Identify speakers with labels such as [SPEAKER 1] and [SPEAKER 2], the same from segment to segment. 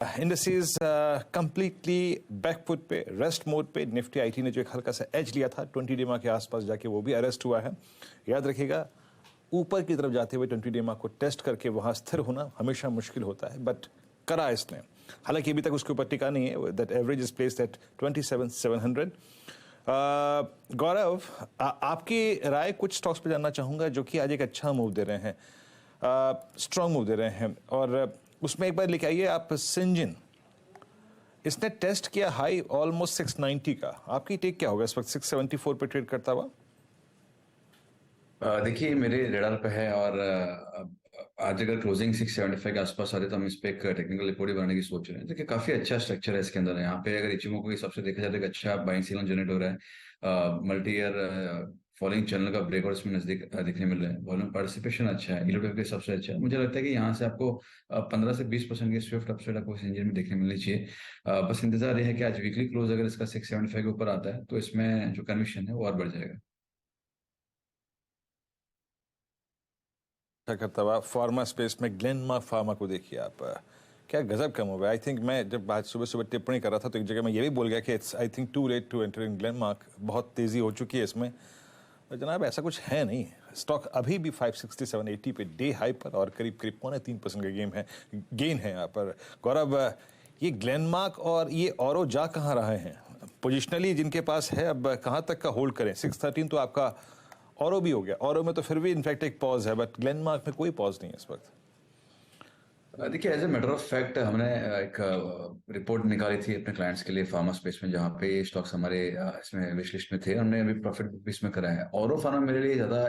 [SPEAKER 1] Industries completely back foot पे, rest mode पे। Nifty IT ने जो एक हल्का सा एज लिया था 20 डेमा के आसपास जाके, वो भी अरेस्ट हुआ है। याद रखिएगा, ऊपर की तरफ जाते हुए 20 डेमा को टेस्ट करके वहां स्थिर होना हमेशा मुश्किल होता है, बट करा इसने। हालांकि अभी तक उसके ऊपर टिका नहीं है। That average is placed at 27,700। गौरव, आपकी राय कुछ स्टॉक्स पे जानना चाहूंगा जो कि आज एक अच्छा मूव दे रहे हैं, स्ट्रॉन्ग मूव दे रहे हैं। और उसमें एक बार लेके आइए आप सिंजिन। इसने टेस्ट किया हाई ऑलमोस्ट 690 का। आपकी टेक क्या होगा इस वक्त 674 पे ट्रेड करता हुआ?
[SPEAKER 2] देखिए, मेरे रेडार पे है और आज अगर क्लोजिंग 675 के आसपास आ रही तो हम इस पे एक टेक्निकल रिपोर्ट ही बनाने की सोच रहे हैं। देखिए, काफी अच्छा स्ट्रक्चर है इसके अंदर। यहाँ पे अगर इचिमोको के हिसाब से देखा जाए तो एक अच्छा बाइंग सिग्नल जनरेट हो रहा है। मल्टी ईयर फॉलोइंग चैनल का ब्रेकआउट इसमें नजदीक दिखने मिल रहा है। वॉल्यूम पार्टिसिपेशन अच्छा है, इलोटेक के सबसे अच्छा है। मुझे लगता है कि यहाँ से आपको 15 से 20% की स्विफ्ट अपसाइड आपको इस इंजन में देखने मिलनी चाहिए। बस इंतजार ये है कि आज वीकली क्लोज अगर इसका 675 के ऊपर आता है तो इसमें जो कन्विक्शन है वो और बढ़ जाएगा।
[SPEAKER 1] करता हुआ फार्मा स्पेस में ग्लेनमार्क फार्मा को देखिए आप, क्या गजब कम हो गया। आई थिंक मैं जब आज सुबह सुबह टिप्पणी कर रहा था तो एक जगह मैं ये भी बोल गया कि it's I think too late to enter in Glenmark. बहुत तेजी हो चुकी है इसमें। तो जनाब ऐसा कुछ है नहीं। स्टॉक अभी भी 567.80 पे डे हाई पर और करीब करीब 3.25% का गेन है यहाँ पर। गौरव, ये ग्लेनमार्क और ये औरो जा कहाँ रहे हैं पोजिशनली जिनके पास है, अब कहाँ तक का होल्ड करें? 613 तो आपका औरो भी हो गया। औरो में तो फिर भी इनफैक्ट एक पॉज है, बट ग्लेनमार्क में कोई पॉज नहीं है इस वक्त।
[SPEAKER 2] देखिए, as a matter of fact हमने एक रिपोर्ट निकाली थी अपने क्लाइंट्स के लिए फार्मा स्पेस में, जहाँ पे ये स्टॉक्स हमारे इसमें विश लिस्ट में थे। हमने अभी प्रॉफिट भी इसमें करा है। और फार्मा मेरे लिए ज्यादा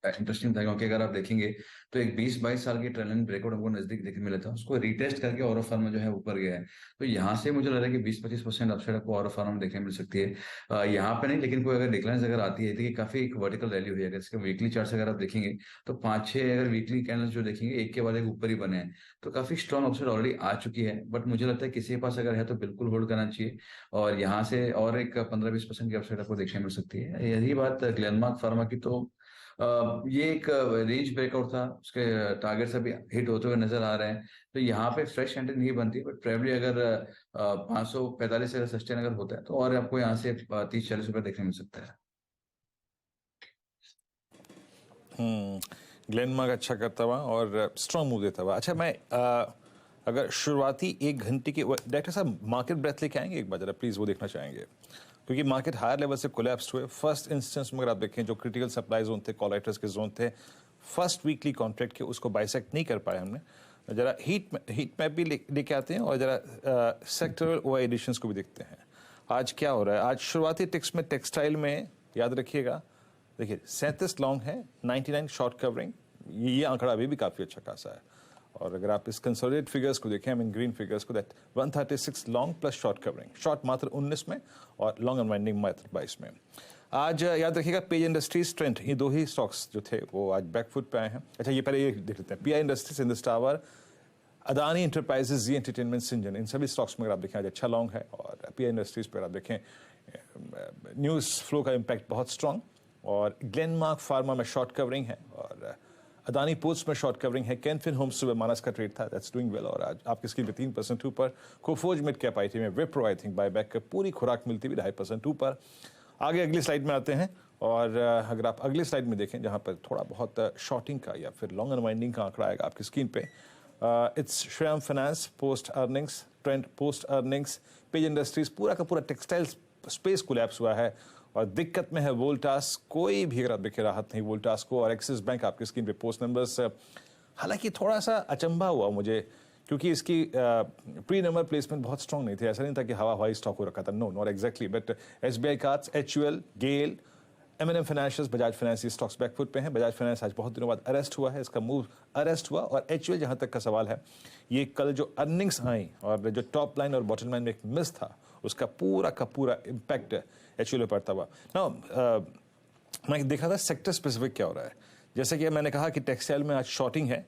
[SPEAKER 2] इंटरेस्टिंग था क्योंकि अगर आप देखेंगे तो एक 20-22 साल की ट्रेंड ब्रेकआउट हमको नजदीक देखने मिला था। उसको रिटेस्ट करके और फार्मा जो है ऊपर गया है। तो यहाँ से मुझे लग रहा है कि 20-25% अपसाइड आपको और फार्मा में देखने मिल सकती है। यहाँ पे नहीं, लेकिन कोई अगर डिक्लाइन अगर आती है तो काफी एक वर्टिकल रैली हुई है। अगर इसके वीकली चार्ट अगर आप देखेंगे तो 5-6 अगर वीकली कैंडल्स जो देखेंगे एक के बाद एक ऊपर ही बने हैं, तो काफी स्ट्रॉन्ग अपसाइड ऑलरेडी आ चुकी है। बट मुझे लगता है किसी के पास अगर है तो बिल्कुल होल्ड करना चाहिए। और यहाँ से और एक 15-20% की अपसाइड आपको देखने मिल सकती है। यही बात ग्लेनमार्क फार्मा की, तो ये एक रेंज ब्रेकआउट था। उसके टारगेट्स अभी हिट होते हुए नजर आ रहे हैं। तो यहाँ पे फ्रेश एंट्री नहीं बनती, बट प्रेबली अगर 545 अगर सस्टेन अगर होता है तो और आपको यहाँ से 30-40 रुपए देखने मिल सकता है।
[SPEAKER 1] ग्लेनमार्क अच्छा करता हुआ और स्ट्रॉन्ग मूव देता हुआ। अच्छा, मैं अगर शुरुआती 1 घंटे की डायरेक्टर साहब मार्केट ब्रेथ लेके आएंगे एक बार जरा प्लीज, वो देखना चाहेंगे क्योंकि मार्केट हायर लेवल से कोलैप्स हुए। फर्स्ट इंस्टेंस में अगर आप देखें जो क्रिटिकल सप्लाई जोन थे, कॉलेक्टर्स के जोन थे, फर्स्ट वीकली कॉन्ट्रैक्ट के, उसको बाइसेक्ट नहीं कर पाए हमने। जरा हीट मैप भी लेके आते हैं और जरा सेक्टरल ओआई एडिशंस को भी देखते हैं। आज क्या हो रहा है? आज शुरुआती टिक्स में टेक्सटाइल में याद रखिएगा, देखिए 37 लॉन्ग है, 99 शॉर्ट कवरिंग। ये आंकड़ा अभी भी काफी अच्छा खासा है। और अगर आप इस कंसोलिडेट फिगर्स को देखें, आई मीन ग्रीन फिगर्स को, that 136 long plus short covering, short मात्र 19 में और लॉन्ग अनवाइंडिंग मात्र 22 में। आज याद रखिएगा पेज इंडस्ट्रीज, ट्रेंड, ये दो ही स्टॉक्स जो थे वो आज बैकफुट पे आए हैं। अच्छा, ये पहले ये देख लेते हैं। PI industries, Indus tower, Adani enterprises, Zee entertainment, Syngene, इन सभी स्टॉक्स में अगर आप देखें आज अच्छा लॉन्ग है। और पीआई इंडस्ट्रीज पर आप देखें न्यूज़ फ्लो का इम्पैक्ट बहुत स्ट्रॉन्ग। और ग्लेनमार्क फार्मा में शॉर्ट कवरिंग है और अदानी पोर्ट्स में शॉर्ट कवरिंग है। कैनफिन होम्स सुबह मानस का ट्रेड था, दैट्स डूइंग वेल। और आज आपकी स्क्रीन पे 3% ऊपर। कोफोज मिड कैप आईटी में विप्रो आई थिंक बायबैक का पूरी खुराक मिलती हुई 2.5% ऊपर। आगे अगली स्लाइड में आते हैं और अगर आप अगली स्लाइड में देखें जहां पर थोड़ा बहुत शॉर्टिंग का या फिर लॉन्ग अनवाइंडिंग का आंकड़ा आएगा आपकी स्क्रीन पे, it's Shriram finance post earnings, trend post earnings, page industries, पूरा का पूरा टेक्सटाइल स्पेस कोलैप्स हुआ है और दिक्कत में है वोल्टास। कोई भी अगर आप देखे राहत नहीं वोल्टास को। और एक्सिस बैंक आपकी स्क्रीन पे पोस्ट नंबर्स, हालांकि थोड़ा सा अचंभा हुआ मुझे क्योंकि इसकी प्री नंबर प्लेसमेंट बहुत स्ट्रांग नहीं थे। ऐसा नहीं था कि हवा हवाई स्टॉक हो रखा था, no not exactly. But SBI cards, HUL, GAIL, M&M financials, Bajaj finance, ये स्टॉक्स बैकफुट पे हैं। बजाज फाइनेंस आज बहुत दिनों बाद अरेस्ट हुआ है, इसका मूव अरेस्ट हुआ। और एचयूएल जहां तक का सवाल है, ये कल जो अर्निंग्स आई और जो टॉप लाइन और बॉटम लाइन में एक मिस था, उसका पूरा का पूरा इम्पैक्ट एचयूएल पर पड़ता हुआ। नाउ मैं देखा था सेक्टर स्पेसिफिक क्या हो रहा है। जैसे कि मैंने कहा कि टेक्सटाइल में आज शॉर्टिंग है।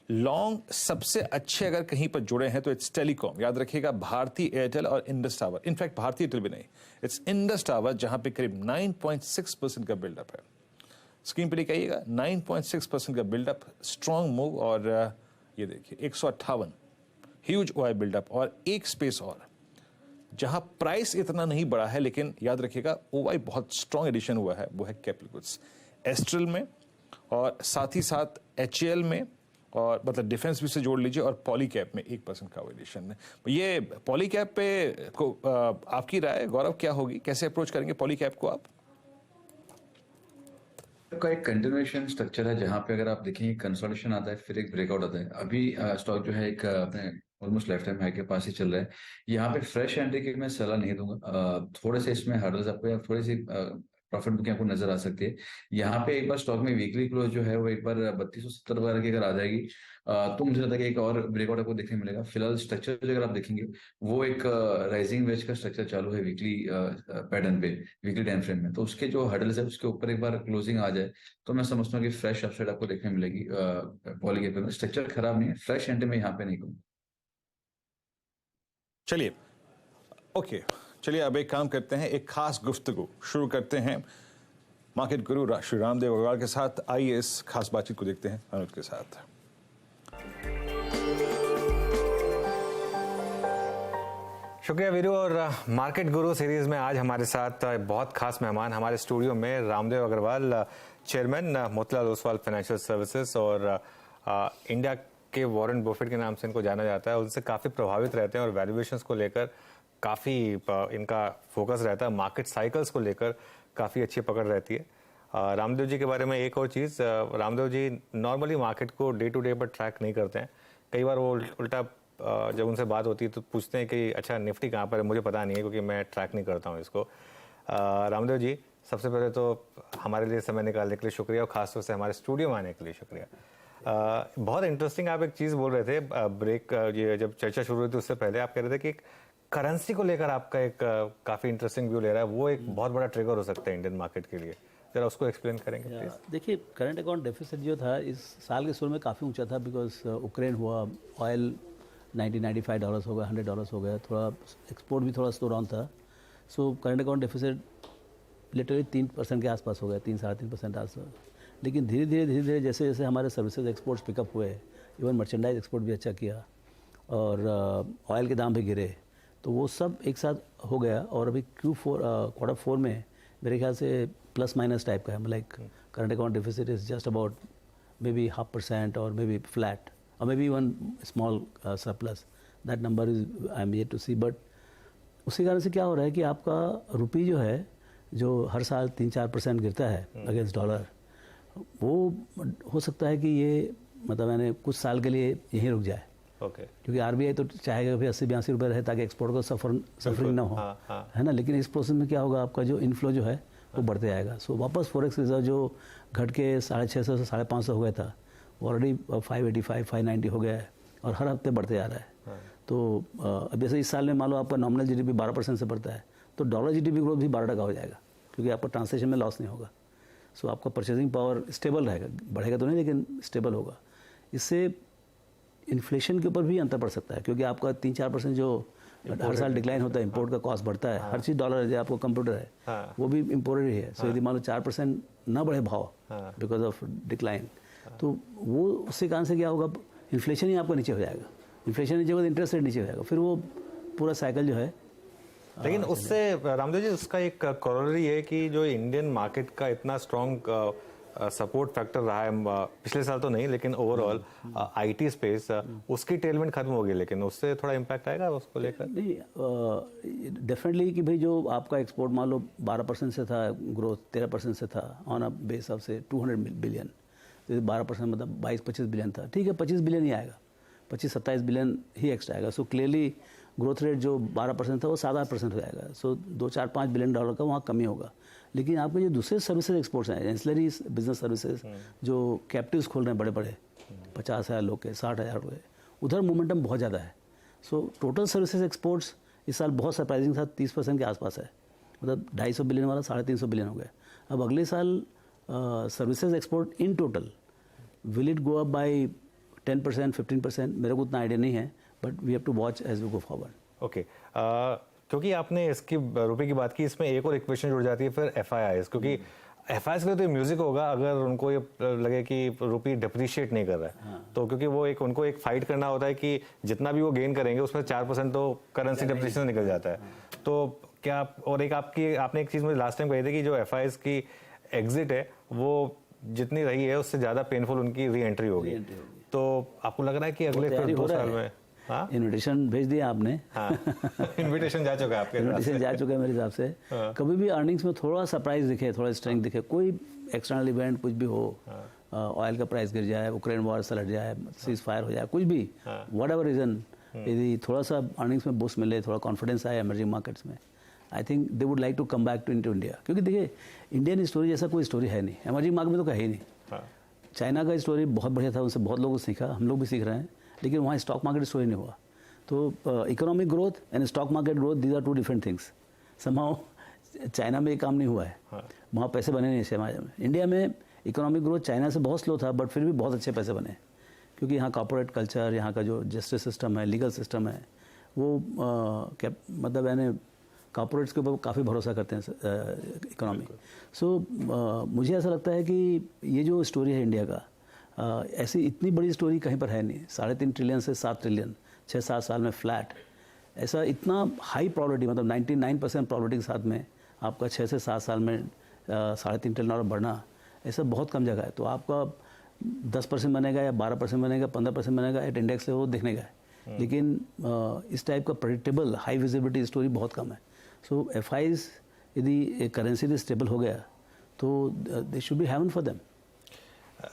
[SPEAKER 1] लॉन्ग सबसे अच्छे अगर कहीं पर जुड़े हैं तो इट्स टेलीकॉम। याद रखिएगा भारती एयरटेल और इंडस टावर, इनफैक्ट भारती एयरटेल भी नहीं, इट्स इंडस टावर जहां पे करीब 9.6% का बिल्डअप है। स्क्रीन पे लेके आइएगा, 9.6% का बिल्डअप, स्ट्रॉन्ग मूव। और ये देखिए 158 ह्यूज ओआई बिल्डअप और एक स्पेस और जहां प्राइस इतना नहीं बढ़ा है, लेकिन याद रखिएगा ओआई बहुत स्ट्रॉन्ग एडिशन हुआ है, वो है कैपिटल गुड्स, एस्ट्रल में और साथ ही साथ एचएएल में, और मतलब डिफेंस भी से जोड़ लीजिए, और पॉलीकैप में 1% का एडिशन है। ये पॉलीकैप पे को आपकी राय गौरव क्या होगी, कैसे अप्रोच करेंगे पॉलीकैप को आप?
[SPEAKER 2] का एक कंटिन्यूएशन स्ट्रक्चर है जहां पे अगर आप देखेंगे कंसोलिडेशन आता है, फिर एक ब्रेकआउट आता है। अभी स्टॉक जो है एक अपने ऑलमोस्ट लाइफ टाइम हाई के पास ही चल रहा है। यहाँ पे फ्रेश एंट्री की मैं सलाह नहीं दूंगा। थोड़े से इसमें हर्डल्स आपको या थोड़ी सी प्रॉफिट बुकिंग आपको नजर आ सकती है। यहाँ पे एक बार स्टॉक में वीकली क्लोज जो है वो एक बार 3270 वगैरह की अगर आ जाएगी तो मुझे लगता है कि एक और ब्रेकआउट आपको देखने मिलेगा। फिलहाल स्ट्रक्चर जो अगर आप देखेंगे वो एक राइजिंग वेज का स्ट्रक्चर चालू है वीकली पैटर्न पे, वीकली टाइम फ्रेम में। तो उसके जो हर्डल्स है उसके ऊपर एक बार क्लोजिंग आ जाए तो मैं समझता हूँ कि फ्रेश अपसाइड आपको देखने मिलेगी। पॉलीकैप में स्ट्रक्चर खराब नहीं है, फ्रेश एंट्री में यहाँ पे नहीं कहूँ।
[SPEAKER 1] चलिए ओके, चलिए अब एक काम करते हैं, एक खास गुफ्तगू शुरू करते हैं मार्केट गुरु श्री रामदेव अग्रवाल के साथ। आइए इस खास बातचीत को देखते हैं अनुज के साथ।
[SPEAKER 3] शुक्रिया वीरू। और मार्केट गुरु सीरीज में आज हमारे साथ बहुत खास मेहमान हमारे स्टूडियो में Ramdeo Agrawal, chairman Motilal Oswal financial services, और इंडिया के वॉरेन बफेट के नाम से इनको जाना जाता है। उनसे काफ़ी प्रभावित रहते हैं और वैल्यूएशंस को लेकर काफ़ी इनका फोकस रहता है। मार्केट साइकिल्स को लेकर काफ़ी अच्छी पकड़ रहती है। रामदेव जी के बारे में एक और चीज़, रामदेव जी नॉर्मली मार्केट को डे टू डे पर ट्रैक नहीं करते हैं। कई बार वो उल्टा जब उनसे बात होती है तो पूछते हैं कि अच्छा निफ्टी कहाँ पर है, मुझे पता नहीं है क्योंकि मैं ट्रैक नहीं करता हूँ इसको। रामदेव जी, सबसे पहले तो हमारे लिए समय निकालने के लिए शुक्रिया और खासतौर से हमारे स्टूडियो में आने के लिए शुक्रिया। बहुत इंटरेस्टिंग आप एक चीज़ बोल रहे थे ब्रेक ये जब चर्चा शुरू हुई थी उससे पहले, आप कह रहे थे कि करेंसी को लेकर आपका एक काफ़ी इंटरेस्टिंग व्यू ले रहा है, वो एक बहुत बड़ा ट्रिगर हो सकता है इंडियन मार्केट के लिए। जरा उसको एक्सप्लेन करेंगे प्लीज।
[SPEAKER 4] देखिए, करंट अकाउंट डेफिसिट जो था इस साल के शुरू में काफ़ी ऊंचा था, बिकॉज यूक्रेन हुआ, ऑयल $95 हो गया, $100 हो गया, थोड़ा एक्सपोर्ट भी थोड़ा स्लो डाउन था। So current account deficit literally 3% के आसपास हो गया, 3-3.5% आसपास। लेकिन धीरे धीरे जैसे जैसे हमारे सर्विसेज एक्सपोर्ट्स पिकअप हुए, इवन मर्चेंडाइज एक्सपोर्ट भी अच्छा किया और ऑयल के दाम भी गिरे, तो वो सब एक साथ हो गया। और अभी क्वार्टर 4 में मेरे ख्याल से प्लस माइनस टाइप का है, like current account deficit is just about may be 0.5% और मे बी फ्लैट और may be one small surplus. That number is I am yet to see. But उसी कारण से क्या हो रहा है कि आपका रुपी जो है, जो हर साल 3-4% गिरता है अगेंस्ट डॉलर, वो हो सकता है कि ये मतलब मैंने कुछ साल के लिए यहीं रुक जाए।
[SPEAKER 3] ओके।
[SPEAKER 4] क्योंकि आरबीआई तो चाहेगा भी 80-82 रुपये रहे ताकि एक्सपोर्ट को सफरिंग ना हो, है ना। लेकिन इस प्रोसेस में क्या होगा, आपका जो इनफ्लो जो है वो बढ़ते आएगा। सो वापस फॉरेक्स रिजर्व जो घट के 650 से 550 हो गया था, वो ऑलरेडी 585-590 हो गया है और हर हफ्ते बढ़ते आ रहा है। तो अब जैसे इस साल में मान लो आपका नॉमिनल जीडीपी 12% से बढ़ता है, तो डॉलर जीडीपी ग्रोथ भी 12% हो जाएगा, क्योंकि आपका ट्रांसलेशन में लॉस नहीं होगा। सो आपका परचेजिंग पावर स्टेबल रहेगा, बढ़ेगा तो नहीं लेकिन स्टेबल होगा। इससे इन्फ्लेशन के ऊपर भी अंतर पड़ सकता है, क्योंकि आपका 3-4% जो हर साल डिक्लाइन होता है, इंपोर्ट का कॉस्ट बढ़ता है। हर चीज़ डॉलर है, आपको कंप्यूटर है वो भी इम्पोर्टेड ही है। सो यदि मान लो 4% ना बढ़े भाव बिकॉज ऑफ डिक्लाइन, तो वो उससे कारण से क्या होगा, इन्फ्लेशन ही आपका नीचे हो जाएगा। इन्फ्लेशन नीचे होगा, इंटरेस्ट रेट नीचे हो जाएगा, फिर वो पूरा साइकिल जो है।
[SPEAKER 3] लेकिन उससे रामदेव जी उसका एक कॉरोलरी है कि जो इंडियन मार्केट का इतना स्ट्रॉन्ग सपोर्ट फैक्टर रहा है पिछले साल तो नहीं, लेकिन ओवरऑल आईटी स्पेस उसकी टेलमेंट खत्म हो गई, लेकिन उससे थोड़ा इम्पैक्ट आएगा उसको लेकर?
[SPEAKER 4] नहीं, डेफिनेटली कि भाई जो आपका एक्सपोर्ट मान लो 12% से था, ग्रोथ 13% से था ऑन अ बेस ऑफ से 200 बिलियन, तो 12% मतलब 22-25 बिलियन था। ठीक है, 25 बिलियन ही आएगा, 25-27 बिलियन ही एक्स्ट्रा आएगा। सो क्लियरली ग्रोथ रेट जो 12% था वो 7-8% हो जाएगा। सो $2-4-5 बिलियन का वहाँ कमी होगा। लेकिन आपके जो दूसरे सर्विसेज एक्सपोर्ट्स हैं, एंसिलरी बिजनेस सर्विसेज जो कैप्टिव्स खोल रहे हैं बड़े बड़े 50,000 लोग के, 60,000 लोग के, उधर मोमेंटम बहुत ज़्यादा है। सो टोटल सर्विसेज एक्सपोर्ट्स इस साल बहुत सरप्राइजिंग था, 30% के आसपास है, मतलब 250 बिलियन वाला 350 बिलियन हो गया। अब अगले साल services export in total will it go up by 10%, 15%, मेरे को उतना आइडिया नहीं है, but we have to watch as we go forward.
[SPEAKER 3] Okay, क्योंकि आपने इसकी रुपए की बात की, इसमें एक और इक्वेशन जुड़ जाती है फिर एफआईआईज, क्योंकि एफआईएस के लिए तो म्यूजिक होगा अगर उनको ये लगे कि रुपी डिप्रिशिएट नहीं कर रहा है तो, क्योंकि वो एक उनको एक फाइट करना होता है कि जितना भी वो गेन करेंगे उसमें 4% तो करेंसी डिप्रिशिएशन निकल जाता है। तो क्या, और एक आपने एक चीज मुझे लास्ट टाइम कही थी कि जो एफआईएस की एग्जिट है वो जितनी रही है उससे ज्यादा पेनफुल उनकी री एंट्री होगी। तो आपको लग रहा है कि अगले फिर 2 साल में? हाँ,
[SPEAKER 4] इन्विटेशन भेज दिया आपने।
[SPEAKER 3] हाँ इन्विटेशन जा चुका है आपके?
[SPEAKER 4] इन्विटेशन जा चुका है मेरे हिसाब से। कभी भी अर्निंग्स में थोड़ा सरप्राइज दिखे, थोड़ा स्ट्रेंथ दिखे, कोई एक्सटर्नल इवेंट कुछ भी हो, ऑयल का प्राइस गिर जाए, यूक्रेन वॉर सलट जाए, सीज फायर हो जाए, कुछ भी, वट एवर रीजन, यदि थोड़ा सा अर्निंग्स में बूस्ट मिले, थोड़ा कॉन्फिडेंस आए एमर्जिंग मार्केट्स में, I think they would like to come back to India. क्योंकि देखिए इंडियन स्टोरी जैसा कोई स्टोरी है नहीं, एमर्जिंग मार्केट में तो कहीं नहीं। चाइना का स्टोरी बहुत बढ़िया था, उनसे बहुत लोगों को सीखा, हम लोग भी सीख रहे हैं, लेकिन वहाँ स्टॉक मार्केट स्टोरी नहीं हुआ। तो economic growth and stock market growth, these are 2 different things. Somehow China में ये काम नहीं हुआ है, वहाँ पैसे बने नहीं समाज में। इंडिया में इकोनॉमिक ग्रोथ चाइना से बहुत स्लो था, बट फिर भी बहुत अच्छे पैसे बने, क्योंकि यहाँ कॉर्पोरेट कल्चर, यहाँ का जो जस्टिस सिस्टम है, लीगल सिस्टम है, वो क्या मतलब यानी कॉर्पोरेट्स के ऊपर काफ़ी भरोसा करते हैं इकोनॉमी। सो मुझे ऐसा लगता है कि ये जो स्टोरी है इंडिया का, ऐसी इतनी बड़ी स्टोरी कहीं पर है नहीं। 3.5 ट्रिलियन से 7 ट्रिलियन 6-7 साल में फ्लैट, ऐसा इतना हाई प्रॉबिलिटी, मतलब 99% प्रॉबिलिटी के साथ में आपका 6 से 7 साल में 3.5 ट्रिलियन और बढ़ना, ऐसा बहुत कम जगह है। तो आपका 10% बनेगा या 12% बनेगा, 15% बनेगा एट इंडेक्स से, वो देखने का है। लेकिन इस टाइप का प्रेडिक्टेबल हाई विजिबिलिटी स्टोरी बहुत कम है। सो एफआईज यदि करेंसी स्टेबल हो गया तो they should be haven for them.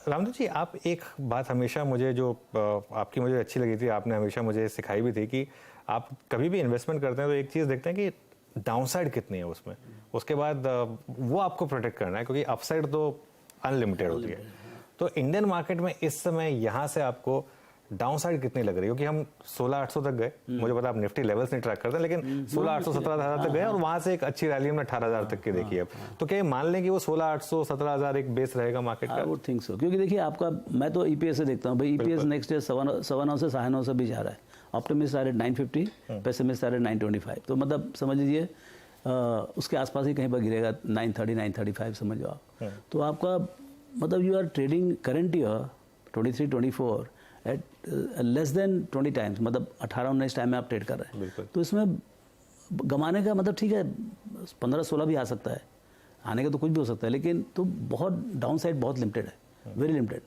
[SPEAKER 3] Ramdev ji, आप एक बात हमेशा मुझे जो आपकी मुझे अच्छी लगी थी, आपने हमेशा मुझे सिखाई भी थी कि आप कभी भी इन्वेस्टमेंट करते हैं तो एक चीज़ देखते हैं कि डाउनसाइड कितनी है उसमें, उसके बाद वो आपको प्रोटेक्ट करना है, क्योंकि अपसाइड तो अनलिमिटेड होती है। तो इंडियन मार्केट में इस समय यहाँ से आपको डाउनसाइड कितनी लग रही है? क्योंकि हम 16,800 तक गए, मुझे पता आप निफ्टी लेवल्स नहीं ट्रैक करते, लेकिन 16,800 17,000 तक गए और वहां से एक अच्छी रैली हमने 18,000 तक की देखी है। तो क्या ये मान लें कि वो 16,800 17,000 एक बेस रहेगा मार्केट का?
[SPEAKER 4] आई वुड थिंक सो, क्योंकि देखिए आपका, मैं तो ईपीएस से देखता हूँ भाई, ईपीएस नेक्स्ट ईयर 9.25 से 9.5 भी जा रहा है। ऑप्टिमिस्ट आ रहे 950, पेसिमिस्ट आ रहे 925, तो मतलब समझ लीजिए उसके आसपास ही कहीं पर गिरेगा 930 935 समझ लो आप। तो आपका मतलब you are trading current year 23-24 at less than 20 times, मतलब 18-19 टाइम में आप ट्रेड कर रहे हैं। तो इसमें गमाने का मतलब ठीक है 15-16 भी आ सकता है, आने का तो कुछ भी हो सकता है, लेकिन तो बहुत डाउन साइड बहुत लिमिटेड है, very limited.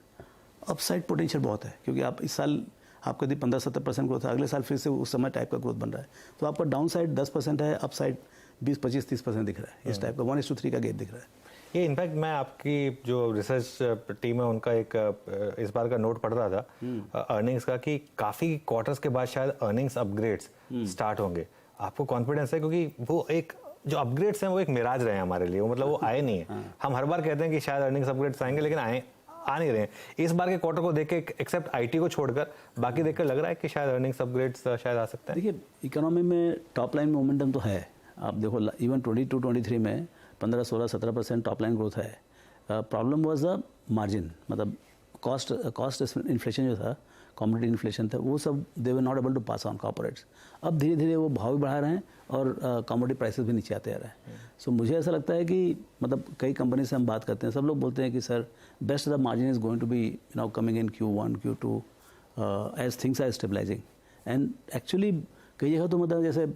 [SPEAKER 4] Up side potential बहुत है, क्योंकि आप इस साल आपका यदि 15-17% ग्रोथ है, अगले साल फिर से उस समय टाइप का ग्रोथ बन रहा है। तो आपका डाउन साइड 10% है, अप साइड 20-25-30% दिख रहा है, इस टाइप का 1:3 का गेप दिख रहा है।
[SPEAKER 3] ये इनफैक्ट मैं आपकी जो रिसर्च टीम है उनका एक इस बार का नोट पढ़ रहा था अर्निंग्स का, कि काफ़ी क्वार्टर्स के बाद शायद अर्निंग्स अपग्रेड्स स्टार्ट होंगे। आपको कॉन्फिडेंस है? क्योंकि वो एक जो अपग्रेड्स हैं वो एक मिराज रहे हैं हमारे लिए, वो मतलब वो आए नहीं है। हम हर बार कहते हैं कि शायद अर्निंग्स अपग्रेड्स आएंगे, लेकिन आ नहीं रहे हैं। इस बार के क्वार्टर को देख के, एक्सेप्ट आईटी को छोड़कर बाकी देखकर लग रहा है कि शायद अर्निंग्स अपग्रेड्स शायद आ सकते हैं।
[SPEAKER 4] देखिए इकोनॉमी में टॉप लाइन मोमेंटम तो है, आप देखो इवन 22-23 में 15-16-17% टॉप लाइन ग्रोथ है। प्रॉब्लम वाज द मार्जिन, मतलब कॉस्ट इन्फ्लेशन जो था, कॉमोडिटी इन्फ्लेशन था, वो सब they were not able to pass on corporates. अब धीरे धीरे वो भाव भी बढ़ा रहे हैं और कॉमोडिटी प्राइसेस भी नीचे आते आ रहे हैं। सो मुझे ऐसा लगता है कि मतलब कई कंपनी से हम बात करते हैं, सब लोग बोलते हैं कि sir best the margin is going to be now coming in Q1 Q2 as things are stabilising. And actually कई जगह तो मतलब जैसे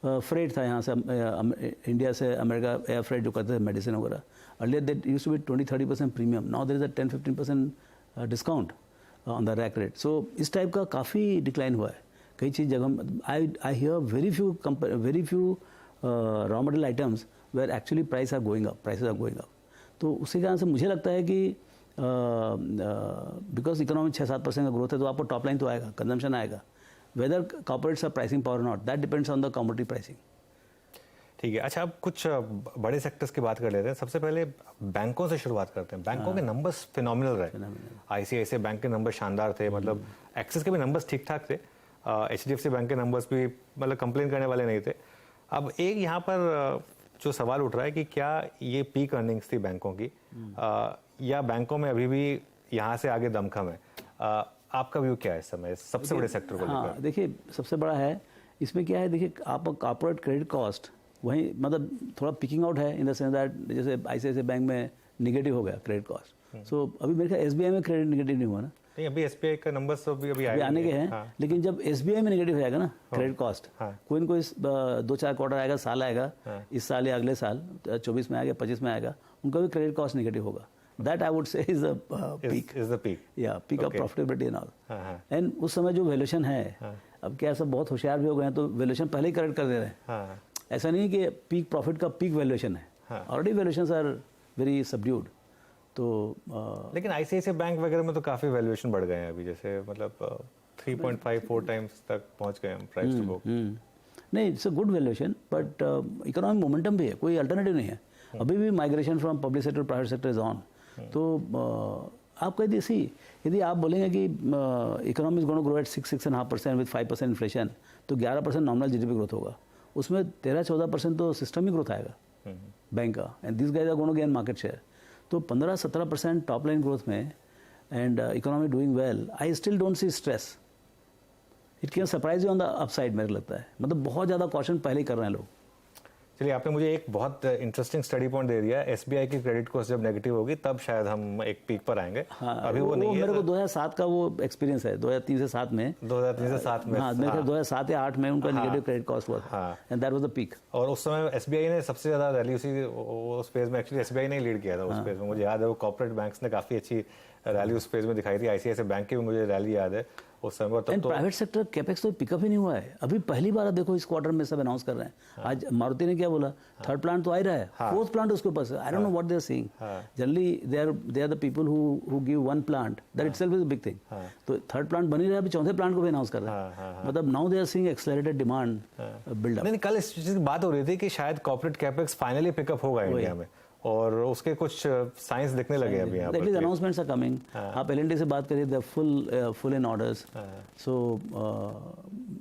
[SPEAKER 4] फ्रेट था यहाँ से इंडिया से अमेरिका, एयर फ्रेट जो करते थे मेडिसिन वगैरह, earlier that used to be 20-30% premium, now there is a 10-15% discount on the rack rate. So इस टाइप का काफ़ी डिक्लाइन हुआ है कई चीज़ जगह। I hear very few raw material items where actually prices are going up. तो उसी कारण से मुझे लगता है कि बिकॉज इकोनॉमी 6-7% का ग्रोथ है, तो आपको टॉप लाइन तो आएगा, कंजम्पशन आएगा। Whether corporates are pricing power not, that depends on the commodity pricing.
[SPEAKER 3] ठीक है, अच्छा अब कुछ बड़े सेक्टर्स की बात कर लेते हैं। सबसे पहले बैंकों से शुरुआत करते हैं। बैंकों के नंबर्स फिनोमिनल रहे। आईसीआईसीआई बैंक के नंबर शानदार थे, मतलब एक्सिस के भी नंबर्स ठीक ठाक थे, एचडीएफसी बैंक के नंबर्स भी मतलब कंप्लेन करने वाले नहीं थे। अब एक यहाँ पर जो सवाल उठ रहा है कि क्या ये पीक अर्निंग्स थी बैंकों की, या बैंकों में अभी भी यहाँ से आगे दमखम है? आपका व्यू क्या है इस समय सबसे बड़े सेक्टर को लेकर?
[SPEAKER 4] हाँ देखिए, सबसे बड़ा है इसमें क्या है, देखिए आप कॉर्पोरेट क्रेडिट कॉस्ट वहीं मतलब थोड़ा पिकिंग आउट है इन द सेंस दैट जैसे आईसीआईसीआई बैंक में निगेटिव हो गया क्रेडिट कॉस्ट। सो अभी मेरे ख्याल SBI में क्रेडिट निगेटिव नहीं हुआ ना,
[SPEAKER 3] नहीं अभी SBI का नंबर्स तो अभी
[SPEAKER 4] आने के हैं।
[SPEAKER 3] हाँ।
[SPEAKER 4] लेकिन जब SBI में नेगेटिव हो जाएगा ना क्रेडिट कॉस्ट, कोई न कोई 2-4 क्वार्टर आएगा, साल आएगा, इस साल या अगले साल 24 में आएगा, 25 में आएगा, उनका भी क्रेडिट कॉस्ट नेगेटिव होगा। That I would say is the peak,
[SPEAKER 3] is the peak,
[SPEAKER 4] या peak of profitability and all. And उस समय जो वैल्यूएशन है, अब क्या सब बहुत होशियार भी हो गए हैं तो वैल्यूएशन पहले ही करेक्ट कर दे रहे हैं। ऐसा नहीं है कि पीक प्रॉफिट का पीक वैल्यूएशन है, already valuations are very subdued. तो
[SPEAKER 3] लेकिन ICICI बैंक वगैरह में तो काफी वैल्यूएशन बढ़ गए हैं अभी, जैसे मतलब 3.54 टाइम्स तक पहुंच गए हम प्राइस टू बुक।
[SPEAKER 4] नहीं, it's a good valuation, but economic momentum भी है, कोई अल्टरनेटिव नहीं है। अभी भी migration from public sector private sector is on. तो आप कह दीजिए, यदि आप बोलेंगे कि economy is going to grow at 6-6.5% with 5% inflation, तो 11% नॉमिनल GDP ग्रोथ होगा, उसमें 13-14% तो सिस्टम ही ग्रोथ आएगा बैंक का, and this guys are going to gain market share. तो 15-17% टॉप लाइन ग्रोथ में and economy doing well, I still don't see stress. It can surprise you on the upside, मेरे को लगता है। मतलब बहुत ज़्यादा कॉशन पहले ही कर रहे हैं लोग।
[SPEAKER 3] चलिए, आपने मुझे एक बहुत इंटरेस्टिंग स्टडी पॉइंट दे दिया। SBI की क्रेडिट कॉस्ट जब नेगेटिव होगी तब शायद हम एक पीक पर आएंगे।
[SPEAKER 4] हाँ,
[SPEAKER 3] अभी वो नहीं है।
[SPEAKER 4] मेरे को 2007 का वो एक्सपीरियंस है, 2003 से 7 में।
[SPEAKER 3] 2003 से 7 में,
[SPEAKER 4] हाँ, मेरे ख्याल 2007 या 8 में उनका नेगेटिव क्रेडिट कॉस्ट हुआ था, and that was the peak.
[SPEAKER 3] और उस समय SBI ने सबसे ज्यादा रैली उस फेज में, एक्चुअली SBI ने लीड किया था उस फेज में। मुझे याद है वो कॉर्पोरेट बैंक्स ने काफी अच्छी रैली उस फेज में दिखाई थी। ICICI बैंक की भी मुझे रैली याद है उस समय। और तब तो
[SPEAKER 4] प्राइवेट सेक्टर कैपेक्स तो पिकअप ही नहीं हुआ है अभी। पहली बार देखो इस क्वार्टर में सब अनाउंस कर रहे हैं। आज मारुति ने क्या बोला, थर्ड प्लांट तो आ ही रहा है, फोर्थ प्लांट उसके पास है। I don't know what they are seeing. Generally they are the people who give one plant, that itself is a big thing. तो थर्ड प्लांट बन ही रहा है, अभी चौथे प्लांट को भी अनाउंस कर रहे हैं। मतलब now they are seeing accelerated demand build up.
[SPEAKER 3] नहीं, कल इस चीज की बात हो रही थी कि शायद कॉर्पोरेट कैपेक्स फाइनली पिकअप होगा इंडिया में, और उसके कुछ साइंस दिखने लगे अभी यहाँ पर।
[SPEAKER 4] Announcements are coming. आप L&T से बात करिए, दे फुल इन ऑर्डर्स। सो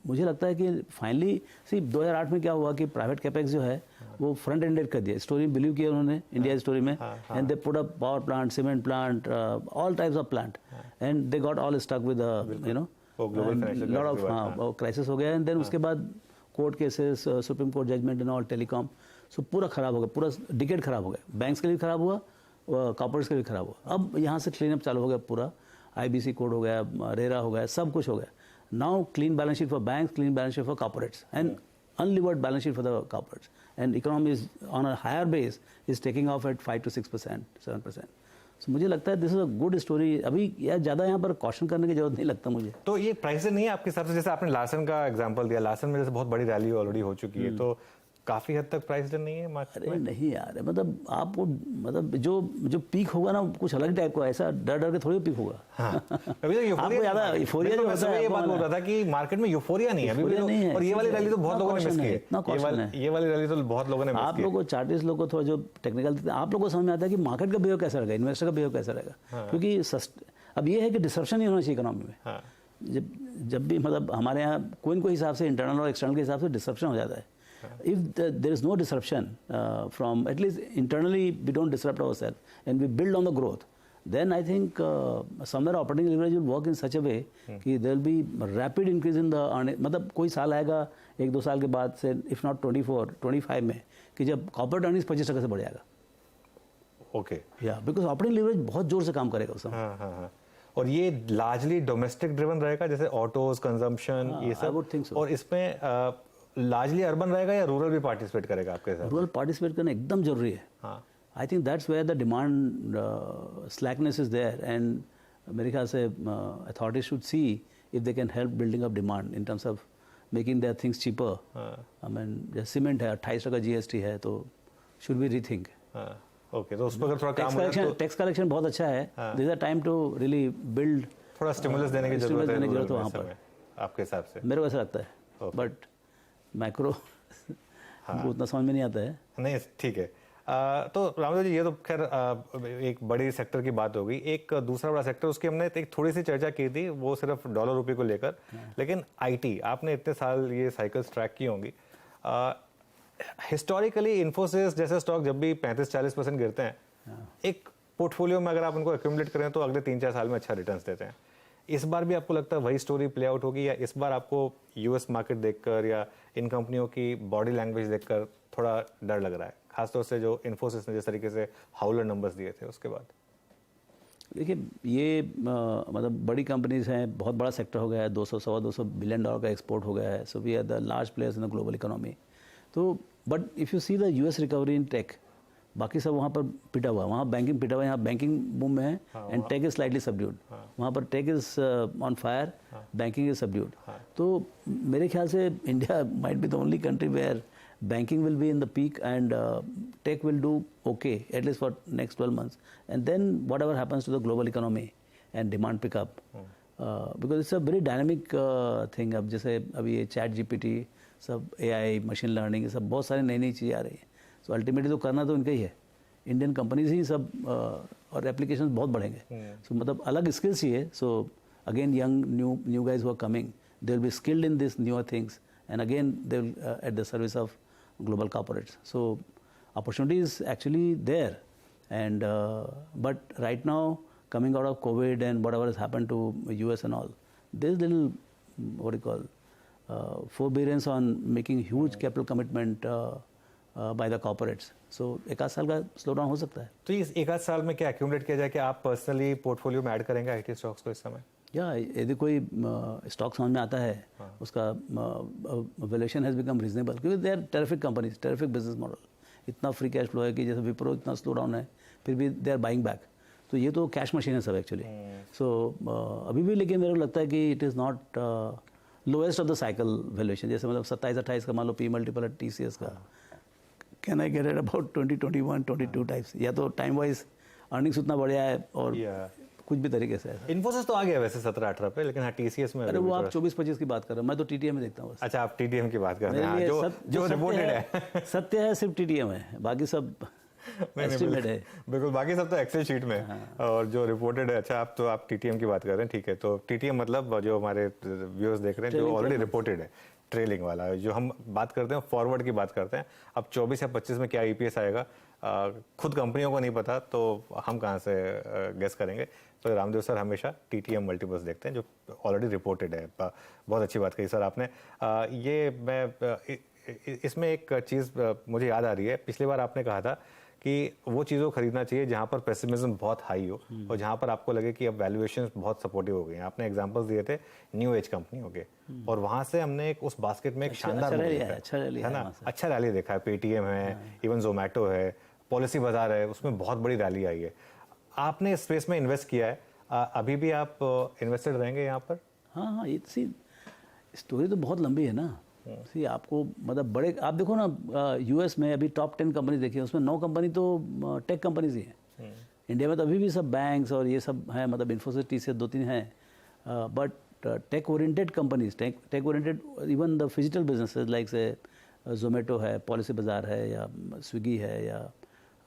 [SPEAKER 4] मुझे लगता है कि फाइनली 2008 में क्या हुआ कि प्राइवेट कैपेक्स जो है वो फ्रंट एंडेड कर दिया। स्टोरी बिलीव किया उन्होंने इंडिया स्टोरी में, and they put up power plant, cement plant, all types of plant, and they got all stuck with you know lot of crisis हो गया। एंड देन उसके बाद court cases, supreme court judgment and all, telecom, so पूरा खराब हो गया, पूरा decade खराब हो गया। बैंक्स के लिए खराब हुआ, कॉर्पोरेट्स के लिए खराब हुआ। अब यहाँ से क्लीन अप चालू हो गया पूरा। IBC कोड हो गया, रेरा हो गया, सब कुछ हो गया। Now clean balance sheet for banks, clean balance sheet for corporates, and unlevered balance sheet for the corporates, and economy is on a higher base is taking off at 5 to 6%, 7%। So मुझे लगता है this is a good story. अभी यार ज़्यादा यहाँ पर caution करने की जरूरत नहीं लगता मुझे।
[SPEAKER 3] तो ये प्राइस नहीं है आपके हिसाब से? जैसे आपने लार्सन का एग्जांपल दिया, लार्सन में जैसे बहुत बड़ी रैली ऑलरेडी हो चुकी है, तो काफी हद तक प्राइस नहीं है मार्केट में?
[SPEAKER 4] नहीं यार, मतलब आपको मतलब जो पीक होगा ना कुछ अलग टाइप का, ऐसा डर डर के थोड़ी पीक होगा।
[SPEAKER 3] अभी तो
[SPEAKER 4] आपको ज्यादा यूफोरिया जो होता है,
[SPEAKER 3] ये बात बोल रहा था कि मार्केट में यूफोरिया नहीं है अभी भी, और ये वाली रैली तो बहुत लोगों ने मिस की है। ये वाली रैली तो बहुत लोगों ने मिस की है।
[SPEAKER 4] आप लोगों को, चार्टिस्ट लोगों को थोड़ा जो टेक्निकल, आप लोगों को समझ में आता है कि मार्केट का बिहेव कैसा रहेगा, इन्वेस्टर का बिहेव कैसा रहेगा, क्योंकि अब ये है कि डिसरप्शन नहीं होना चाहिए इकोनॉमी में। जब भी मतलब हमारे यहाँ कोई न कोई हिसाब से, इंटरनल और एक्सटर्नल के हिसाब से डिसरप्शन हो जाता है। If there is no disruption from, at least internally we don't disrupt ourselves and we build on the growth, then I think somewhere operating leverage will work in such a way कि there will be rapid increase in the earning। मतलब कोई साल आएगा 1-2 साल के बाद से, if not 24-25 में, कि जब कॉर्पोरेट अर्निंग्स 25% से बढ़ जाएगा।
[SPEAKER 3] ओके,
[SPEAKER 4] या बिकॉज ऑपरेटिंग लीवरेज बहुत जोर से काम करेगा उस समय।
[SPEAKER 3] हाँ। और ये लार्जली डोमेस्टिक ड्रिवन रहेगा, जैसे ऑटोज, कंजम्पशन, ये सब?
[SPEAKER 4] I would think so।
[SPEAKER 3] और इसमें लार्जली अर्बन रहेगा या रूरल भी पार्टिसिपेट करेगा आपके साथ?
[SPEAKER 4] रूरल पार्टिसिपेट करना एकदम जरूरी है। I think that's where the demand slackness is there, and मेरे ख्याल से authorities should see if they can help building up demand in terms of making their things cheaper. I mean जैसे cement है, 28% GST है, तो should be rethink.
[SPEAKER 3] Okay, तो उस पर अगर थोड़ा काम हो जाए तो
[SPEAKER 4] टैक्स कलेक्शन बहुत अच्छा है। This is a time to really build,
[SPEAKER 3] थोड़ा स्टिमुलस देने की जरूरत है
[SPEAKER 4] वहाँ पर,
[SPEAKER 3] आपके हिसाब से?
[SPEAKER 4] मेरे को ऐसा लगता है, बट मैक्रो उतना समझ में नहीं आता है।
[SPEAKER 3] नहीं, ठीक है। तो रामदेव जी, ये तो खैर एक बड़ी सेक्टर की बात होगी। एक दूसरा बड़ा सेक्टर, उसकी हमने एक थोड़ी सी चर्चा की थी, वो सिर्फ डॉलर रुपये को लेकर, लेकिन IT, आपने इतने साल ये साइकिल्स ट्रैक की होंगी। हिस्टोरिकली इन्फोसिस जैसे स्टॉक जब भी 35-40% गिरते हैं, एक पोर्टफोलियो में अगर आप उनको एक्यूमुलेट करें तो अगले 3-4 साल में अच्छा रिटर्न्स देते हैं। इस बार भी आपको लगता है वही स्टोरी प्ले आउट होगी, या इस बार आपको यूएस मार्केट देखकर या इन कंपनियों की बॉडी लैंग्वेज देखकर थोड़ा डर लग रहा है, खासतौर से जो इन्फोसिस ने जिस तरीके से हाउलर नंबर्स दिए थे उसके बाद?
[SPEAKER 4] देखिए ये मतलब बड़ी कंपनीज हैं, बहुत बड़ा सेक्टर हो गया है, 200-250 बिलियन डॉलर का एक्सपोर्ट हो गया है, so we are the large players in the global economy. तो but if you see the US recovery in tech, बाकी सब वहाँ पर पिटा हुआ है, वहाँ बैंकिंग पिटा हुआ है, यहाँ बैंकिंग बूम में है and tech is slightly subdued. वहाँ पर tech is on fire, banking is subdued. तो मेरे ख्याल से India might be the only country where banking will be in the peak and tech will do okay at least for next 12 months, and then whatever happens to the global economy and demand pick up, because it's a very dynamic thing। अब जैसे अभी ये chat GPT सब AI machine learning ये सब बहुत सारी नई नई चीज़ें आ रही हैं, सो अल्टीमेटली तो करना तो इनका ही है, इंडियन कंपनीज ही सब और एप्लीकेशन बहुत बढ़ेंगे। सो मतलब अलग स्किल्स चाहिए। So again young new guys who are coming, they will be skilled in this newer things and again they will at the service of global corporates. So opportunity is actually there, and but right now coming out of COVID and whatever has happened to US and all, there is little what do you call forbearance on making huge capital commitment by the corporates. So एक आध साल का slow down हो सकता है।
[SPEAKER 3] तो इस एक आध साल में क्या एक्यूमुलेट किया जाए कि आप पर्सनली पोर्टफोलियो में ऐड करेंगे आईटी स्टॉक्स को इस समय?
[SPEAKER 4] या यदि कोई स्टॉक समझ में आता है, उसका वैल्यूएशन हैज़ बिकम रीजनेबल, क्योंकि they are terrific companies, terrific business model, इतना फ्री कैश फ्लो है कि जैसे विप्रो इतना स्लो डाउन है फिर भी दे आर बाइंग बैक, तो ये तो कैश मशीन है सब एक्चुअली। सो अभी भी लेकिन मेरे को लगता है कि it is not lowest of the cycle valuation, जैसे मतलब 27-28 का मान लो पी मल्टीपल है TCS का, can I get it about 20-21-22 types, या तो टाइम वाइज अर्निंग्स उतना बढ़िया है और कुछ भी तरीके से है।
[SPEAKER 3] इन्फोसिस तो आ गया वैसे 17-18 पे, लेकिन हाँ TCS में
[SPEAKER 4] अरे वो आप 24-25 की बात कर रहे हो, मैं तो TTM में देखता हूँ बस।
[SPEAKER 3] अच्छा, आप TTM की बात कर रहे हैं,
[SPEAKER 4] मेरे लिए
[SPEAKER 3] जो रिपोर्टेड है
[SPEAKER 4] सत्य है सिर्फ TTM है, बाकी सब एस्टिमेट है।
[SPEAKER 3] बिल्कुल, बाकी सब तो एक्सेल शीट में है और जो रिपोर्टेड है। अच्छा, आप TTM की बात कर रहे हैं, ठीक है। तो TTM मतलब जो हमारे व्यूअर्स देख रहे हैं जो ऑलरेडी रिपोर्टेड है, ट्रेलिंग वाला, जो हम बात करते हैं फॉरवर्ड की बात करते हैं। अब 24 या 25 में क्या EPS आएगा खुद कंपनियों को नहीं पता, तो हम कहाँ से गेस करेंगे। तो रामदेव सर हमेशा TTM मल्टीपल्स देखते हैं जो ऑलरेडी रिपोर्टेड है। बहुत अच्छी बात कही सर आपने। ये मैं इसमें एक चीज़ मुझे याद आ रही है, पिछली बार आपने कहा था कि वो चीज़ों को खरीदना चाहिए जहाँ पर पेसिमिज्म बहुत हाई हो और जहाँ पर आपको लगे कि अब वैल्यूएशन बहुत सपोर्टिव हो गई हैं। आपने एग्जांपल्स दिए थे न्यू एज कंपनियों के, और वहाँ से हमने एक उस बास्केट में एक शानदार है ना, अच्छा रैली देखा है। पेटीएम है, इवन जोमेटो है, पॉलिसी बाजार है, उसमें बहुत बड़ी रैली आई है। आपने इस स्पेस में इन्वेस्ट किया है, अभी भी आप इन्वेस्टेड रहेंगे यहाँ पर?
[SPEAKER 4] हाँ, ये स्टोरी तो बहुत लंबी है ना। सी आपको मतलब बड़े, आप देखो ना US में अभी टॉप 10 कंपनी देखिए, उसमें 9 कंपनी तो टेक कंपनीज ही हैं। इंडिया में तो अभी भी सब बैंक्स और ये सब हैं, मतलब इन्फोसिस TCS 2-3 हैं, but tech oriented companies, tech oriented, even the physical businesses like say Zomato है, पॉलिसी बाजार है, या स्विगी है, या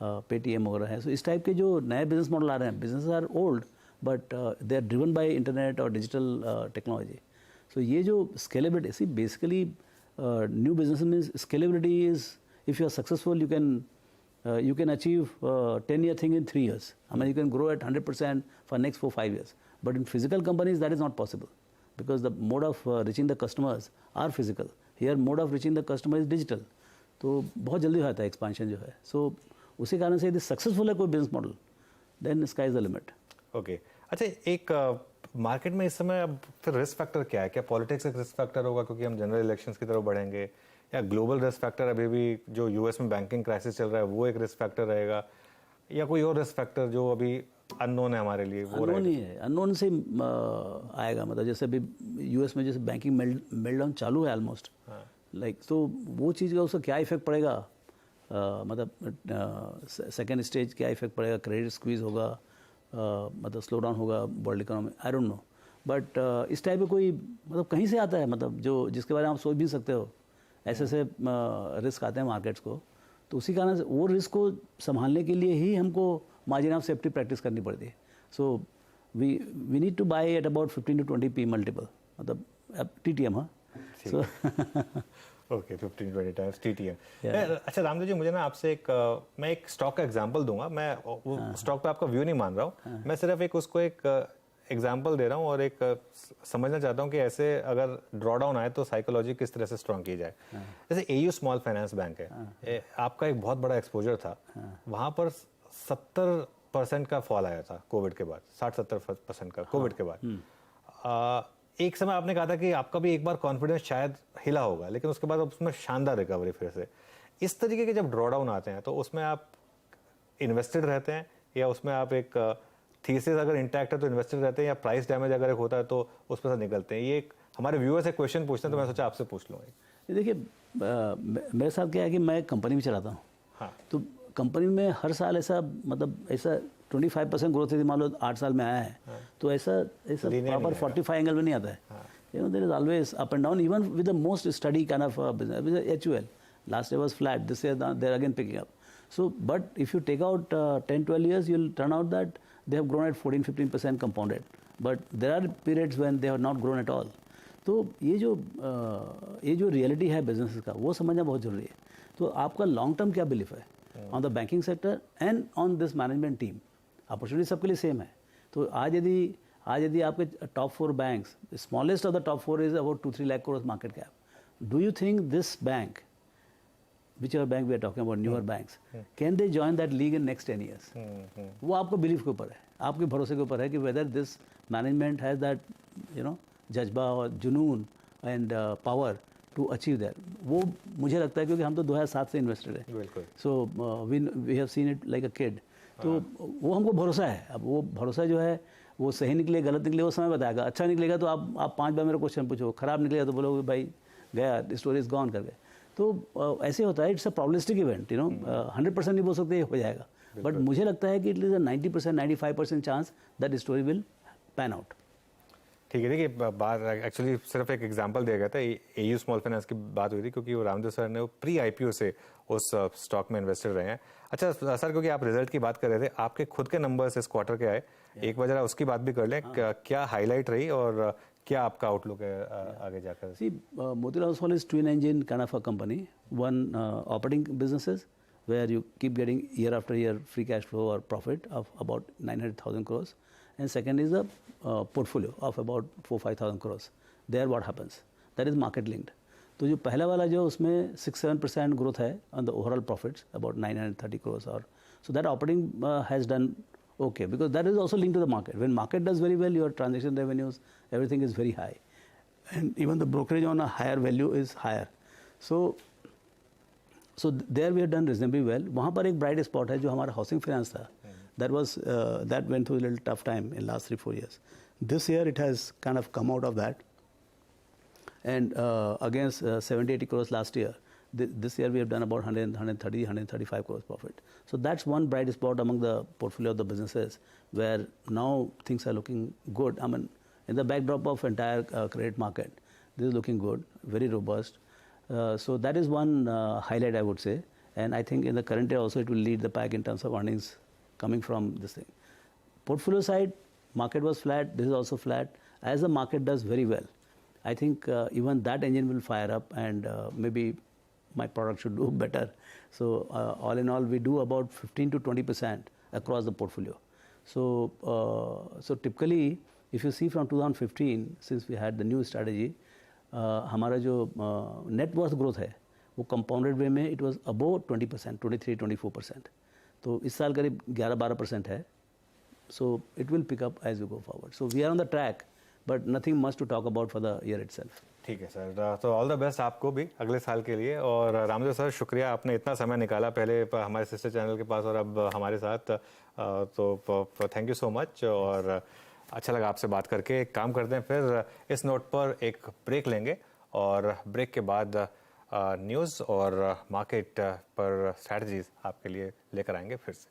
[SPEAKER 4] पेटीएम वगैरह है। सो इस टाइप के जो नए बिजनेस मॉडल आ रहे हैं, business are old but they are driven by internet और डिजिटल टेक्नोलॉजी। सो ये जो scalability, see basically new business means scalability is, if you are successful, you can achieve 10-year thing in 3 years. I mean, you can grow at 100% for next 4-5 years. But in physical companies, that is not possible because the mode of reaching the customers are physical. Here, mode of reaching the customer is digital. तो बहुत जल्दी होता है expansion जो है। सो उसी कारण से यदि सक्सेसफुल है कोई business model, then sky is the limit.
[SPEAKER 3] Okay, अच्छा, एक मार्केट में इस समय अब फिर रिस्क फैक्टर क्या है? क्या पॉलिटिक्स एक रिस्क फैक्टर होगा क्योंकि हम जनरल इलेक्शंस की तरफ बढ़ेंगे, या ग्लोबल रिस्क फैक्टर अभी भी जो US में बैंकिंग क्राइसिस चल रहा है वो एक रिस्क फैक्टर रहेगा, या कोई और रिस्क फैक्टर जो अभी अननोन है हमारे लिए? वो
[SPEAKER 4] अननोन ही है, अननोन से आएगा। मतलब जैसे अभी US में जैसे बैंकिंग मेल्टडाउन चालू है ऑलमोस्ट, लाइक, तो वो चीज़ का उसका क्या इफेक्ट पड़ेगा, मतलब सेकेंड स्टेज क्या इफेक्ट पड़ेगा, क्रेडिट स्क्वीज होगा, मतलब स्लो डाउन होगा world economy, I don't no. But इस टाइप में कोई मतलब कहीं से आता है, मतलब जो जिसके बारे में आप सोच भी सकते हो, ऐसे ऐसे रिस्क आते हैं मार्केट्स को। तो उसी कारण से वो रिस्क को संभालने के लिए ही हमको मार्जिन ऑफ सेफ्टी प्रैक्टिस करनी पड़ती है। So we need to buy at about 15 to 20 P multiple, मतलब TTM। हाँ, सो
[SPEAKER 3] ओके, 15-20 टाइम्स TTM। अच्छा रामदेव जी, मुझे ना आपसे मैं एक स्टॉक का एग्जांपल दूंगा। मैं वो स्टॉक पे आपका व्यू नहीं मान रहा हूँ, मैं सिर्फ उसको एक एग्जांपल दे रहा हूँ और एक समझना चाहता हूँ कि ऐसे अगर ड्रॉ डाउन आए तो साइकोलॉजी किस तरह से स्ट्रॉन्ग की जाए। जैसे एयू स्मॉल फाइनेंस बैंक है, आपका एक बहुत बड़ा एक्सपोजर था, वहाँ पर 70% का फॉल आया था कोविड के बाद, 60-70% का कोविड के बाद। एक समय आपने कहा था कि आपका भी एक बार कॉन्फिडेंस शायद हिला होगा, लेकिन उसके बाद उसमें शानदार रिकवरी फिर से। इस तरीके के जब ड्रॉ डाउन आते हैं तो उसमें आप इन्वेस्टेड रहते हैं या उसमें आप एक थीसिस अगर इंटैक्ट है तो इन्वेस्टेड रहते हैं, या प्राइस डैमेज अगर एक होता है तो उसमें से निकलते हैं? ये एक हमारे व्यूअर्स एक क्वेश्चन पूछते हैं तो मैं सोचा आपसे पूछ लूँ।
[SPEAKER 4] देखिए, मेरे साथ क्या है कि मैं कंपनी में चलाता हूँ।
[SPEAKER 3] हाँ।
[SPEAKER 4] तो कंपनी में हर साल ऐसा, मतलब ऐसा 25% ग्रोथ यदि मान लो 8 साल में आया है, तो ऐसा प्रॉपर 45 एंगल में नहीं आता है। You know, there is always up and down, even with the most steady kind of business. HUL last year was flat, this year they are again picking up. So, but if you take out 10-12 years, you'll turn out that they have grown at 14-15% compounded. But there are periods when they have not grown at all. तो ये जो reality है business का, वो समझना बहुत ज़रूरी है. तो आपका लॉन्ग टर्म क्या बिलीफ है on the banking sector and on this management team? Opportunity सबके लिए सेम है. तो आज यदि आपके top 4 banks, smallest of the top 4 is about 2-3 lakh crore market cap. Do you think this bank, whichever bank we are talking about, newer banks, can they join that league in next 10 years? वो आपको belief के ऊपर है, आपके भरोसे के ऊपर है कि whether this management has that, you know, जज्बा और जुनून and power to achieve that. वो मुझे लगता है क्योंकि हम तो 2007 से इन्वेस्टेड है.
[SPEAKER 3] बिल्कुल.
[SPEAKER 4] So we have seen it like a kid. तो वो हमको भरोसा है. अब वो भरोसा जो है वो सही निकले गलत निकले वो समय बताएगा. अच्छा निकलेगा तो आप 5 बार मेरे क्वेश्चन पूछो, खराब निकलेगा तो बोलोगे भाई गया, स्टोरी इज गॉन कर गए. तो ऐसे होता है. It's a problemistic event, you know. 100% नहीं बोल सकते ये हो जाएगा, बट मुझे लगता है कि it is a 90%, 95% chance that story will pan out.
[SPEAKER 3] ठीक है. देखिए, बात एक्चुअली सिर्फ एक एग्जांपल दिया गया था, एयू स्मॉल फाइनेंस की बात हुई थी क्योंकि वो रामदेव सर ने वो प्री IPO से उस स्टॉक में इन्वेस्टेड रहे हैं. अच्छा सर, क्योंकि आप रिजल्ट की बात कर रहे थे, आपके खुद के नंबर्स इस क्वार्टर के आए, एक बार जरा उसकी बात भी कर लें. क्या हाईलाइट रही और क्या आपका आउटलुक है आगे जाकर?
[SPEAKER 4] See, Motilal Oswal is twin engine kind of a company. One operating businesses where you keep getting year after year free cash flow or profit of about 900,000 crores, and second is the portfolio of about 4-5,000 crores. There what happens? That is market linked. तो जो पहला वाला जो उसमें 6-7% growth है on the overall profits about 930 crores, or so that operating has done okay, because that is also linked to the market. When market does very well, your transaction revenues, everything is very high, and even the brokerage on a higher value is higher. So there we have done reasonably well. वहाँ पर एक bright spot है जो हमारा housing finance था. That went through a little tough time in last 3-4 years. This year it has kind of come out of that, and against 70-80 crores last year. This year we have done about 135 crores profit. So that's one bright spot among the portfolio of the businesses where now things are looking good. I mean, in the backdrop of entire credit market, this is looking good, very robust. So that is one highlight I would say. And I think in the current year also it will lead the pack in terms of earnings coming from this thing. Portfolio side, market was flat, this is also flat. As the market does very well, I think even that engine will fire up, and maybe my product should do better. So all in all, we do about 15-20% across the portfolio. So typically, if you see from 2015, since we had the new strategy, हमारा जो net worth growth है, वो compounded way में it was above 20%, 23-24%. तो इस साल करीब 11-12% है. So it will pick up as we go forward. So we are on the track, but nothing much to talk about for the year itself.
[SPEAKER 3] ठीक है सर, तो all the best आपको भी अगले साल के लिए. और रामदेव सर, शुक्रिया आपने इतना समय निकाला, पहले हमारे सिस्टर चैनल के पास और अब हमारे साथ. तो थैंक यू सो मच, और अच्छा लगा आपसे बात करके. एक काम करते हैं, फिर इस नोट पर एक ब्रेक लेंगे और ब्रेक के बाद न्यूज़ और मार्केट पर स्ट्रैटेजीज आपके लिए लेकर आएंगे फिर से.